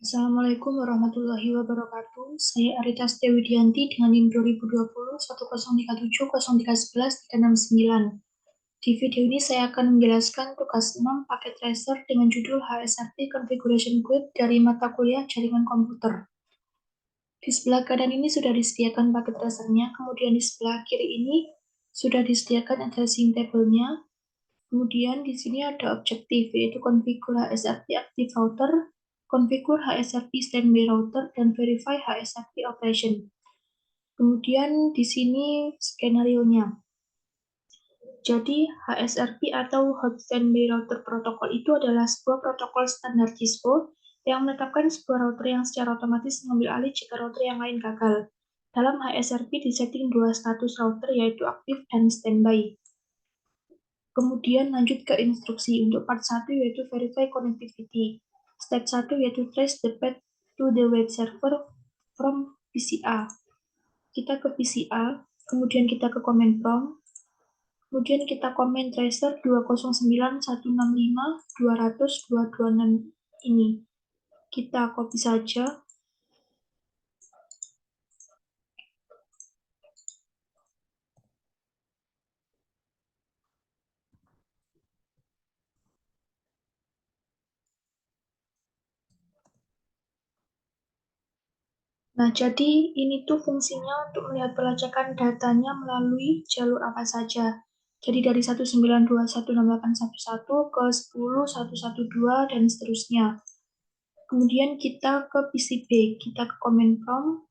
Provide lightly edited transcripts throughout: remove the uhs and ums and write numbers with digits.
Assalamualaikum warahmatullahi wabarakatuh. Saya Arita Stewidianti dengan NIM 2020 10370311339. Di video ini saya akan menjelaskan tugas 6 paket tracer dengan judul HSRP Configuration Guide dari mata kuliah Jaringan Komputer. Di sebelah kanan ini sudah disediakan paket tracernya, kemudian di sebelah kiri ini sudah disediakan addressing table-nya. Kemudian di sini ada objektif, yaitu configure HSRP active router, configure HSRP standby router, dan verify HSRP operation. Kemudian di sini skenario-nya. Jadi HSRP atau Hot Standby Router Protocol itu adalah sebuah protokol standar Cisco yang menetapkan sebuah router yang secara otomatis mengambil alih jika router yang lain gagal. Dalam HSRP disetting dua status router yaitu aktif dan standby. Kemudian lanjut ke instruksi untuk part 1 yaitu verify connectivity. Step 1 yaitu trace the path to the web server from PCA. Kita ke PCA, kemudian kita ke command prompt, kemudian kita comment tracer 209.165.200.226 ini. Kita copy saja. Nah, jadi ini tuh fungsinya untuk melihat pelacakan datanya melalui jalur apa saja. Jadi dari 192.168.1.1 ke 10.112 dan seterusnya. Kemudian kita ke PCB, kita ke command prompt,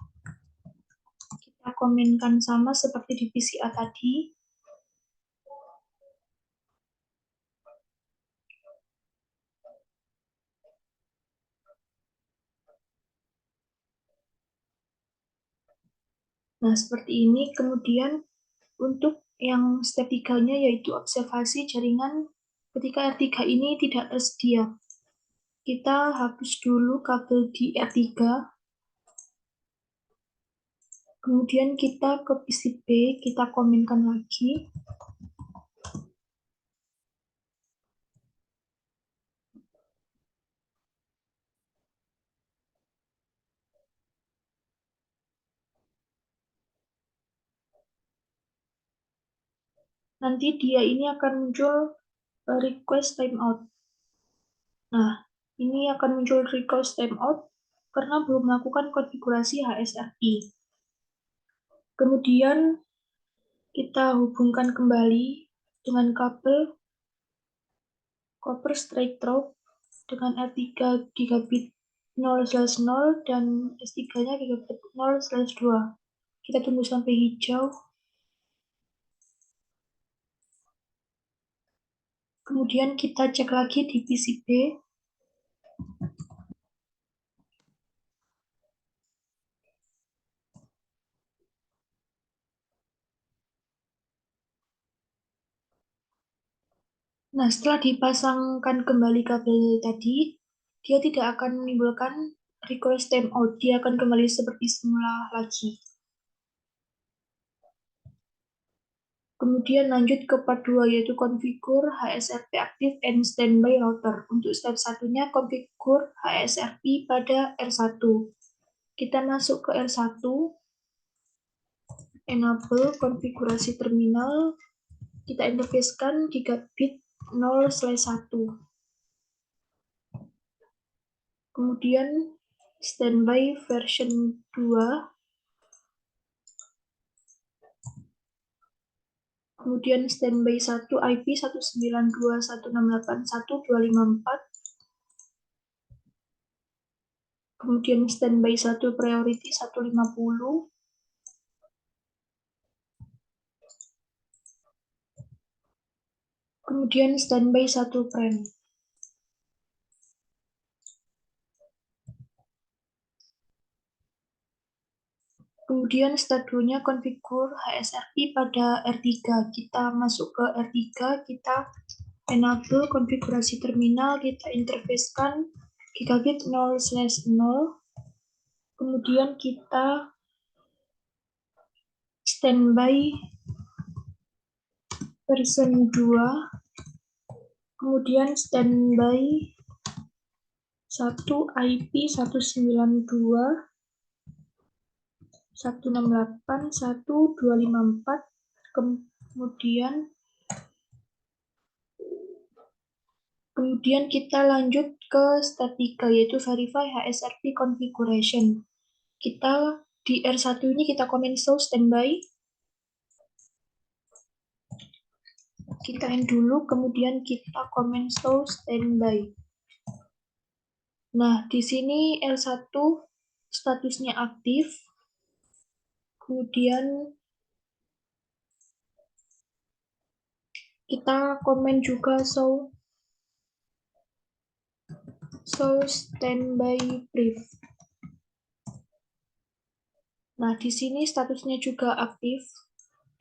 kita komenkan sama seperti di PCA tadi. Nah, seperti ini. Kemudian untuk yang step 3-nya yaitu observasi jaringan ketika R3 ini tidak tersedia. Kita hapus dulu kabel di R3. Kemudian kita ke PCB, kita komenkan lagi. Nanti dia ini akan muncul request timeout. Nah, ini akan muncul request timeout karena belum melakukan konfigurasi HSRP. Kemudian kita hubungkan kembali dengan kabel copper straight through dengan R3 gigabit 0/0 dan S3-nya gigabit 0/2. Kita tunggu sampai hijau. Kemudian kita cek lagi di PCB. Nah, setelah dipasangkan kembali kabel tadi, dia tidak akan menimbulkan request timeout. Dia akan kembali seperti semula lagi. Kemudian lanjut ke part 2 yaitu configure HSRP active and standby router. Untuk step satunya configure HSRP pada R1. Kita masuk ke R1, enable konfigurasi terminal, kita interfacekan gigabit 0/1. Kemudian standby version 2. Kemudian standby 1 IP 192.168.1.254. Kemudian standby 1 priority 150. Kemudian standby 1 prem. Kemudian step 2-nya configure HSRP pada R3. Kita masuk ke R3, kita enable konfigurasi terminal, kita interfacekan gigabit 0/0. Kemudian kita standby version 2. Kemudian standby Satu IP 192.168.1.254. Kemudian kita lanjut ke step 3, yaitu verify HSRP configuration. Kita di R1 ini kita komen show standby. Kita end dulu, kemudian kita komen show standby. Nah, di sini R1 statusnya aktif. Kemudian kita komen juga show standby brief. Nah, di sini statusnya juga aktif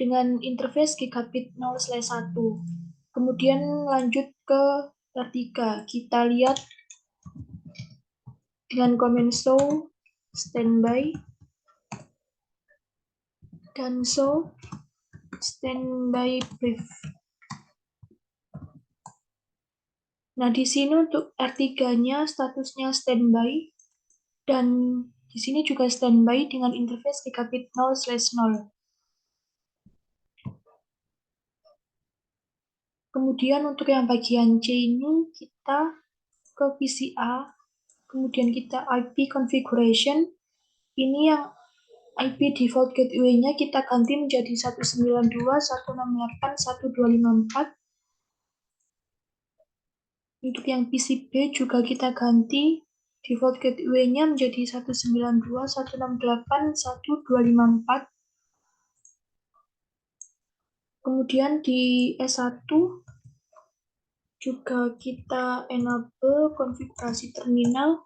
dengan interface gigabit 0/1. Kemudian lanjut ke R3. Kita lihat dengan komen show standby dan show standby brief. Nah, di sini untuk R3-nya statusnya standby dan di sini juga standby dengan interface gigabit 0/0. Kemudian untuk yang bagian C ini kita ke PCA, kemudian kita IP configuration. Ini yang IP default gateway-nya kita ganti menjadi 192.168.1.254. Untuk yang PCB juga kita ganti default gateway-nya menjadi 192.168.1.254. Kemudian di S1 juga kita enable konfigurasi terminal.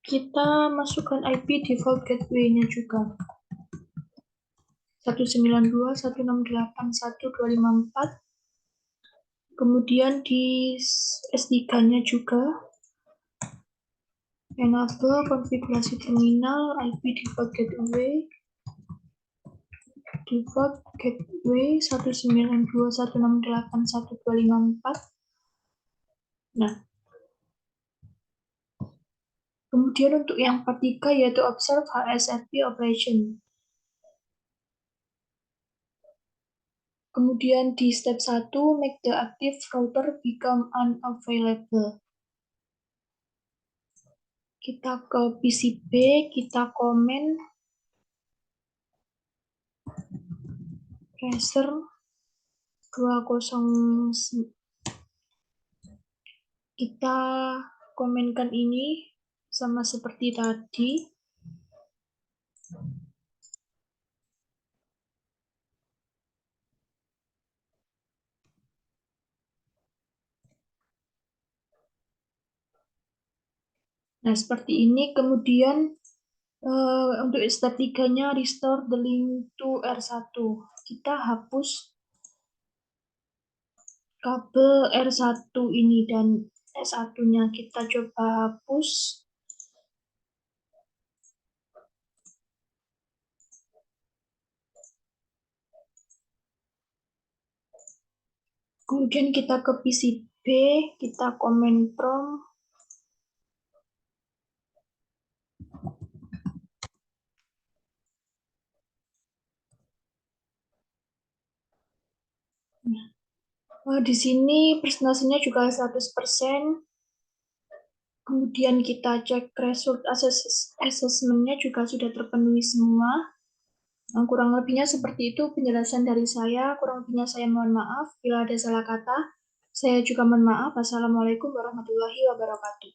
Kita masukkan IP default gateway-nya juga. 192.168.1.254. Kemudian di S3-nya juga enable konfigurasi terminal IP default gateway 192.168.1.254. Nah, kemudian untuk yang part 3 yaitu observe HSRP operation. Kemudian di step 1 make the active router become unavailable. Kita ke PCB, kita komen tracer 209. Kita komenkan ini sama seperti tadi. Nah, seperti ini. Kemudian untuk step 3-nya restore the link to R1. Kita hapus kabel R1 ini dan S1-nya kita coba hapus. Kemudian kita ke PCB, kita komen prompt. Di sini presentasinya juga 100%. Kemudian kita cek result assessment-nya juga sudah terpenuhi semua. Kurang lebihnya seperti itu penjelasan dari saya. Kurang lebihnya saya mohon maaf bila ada salah kata. Saya juga mohon maaf. Assalamualaikum warahmatullahi wabarakatuh.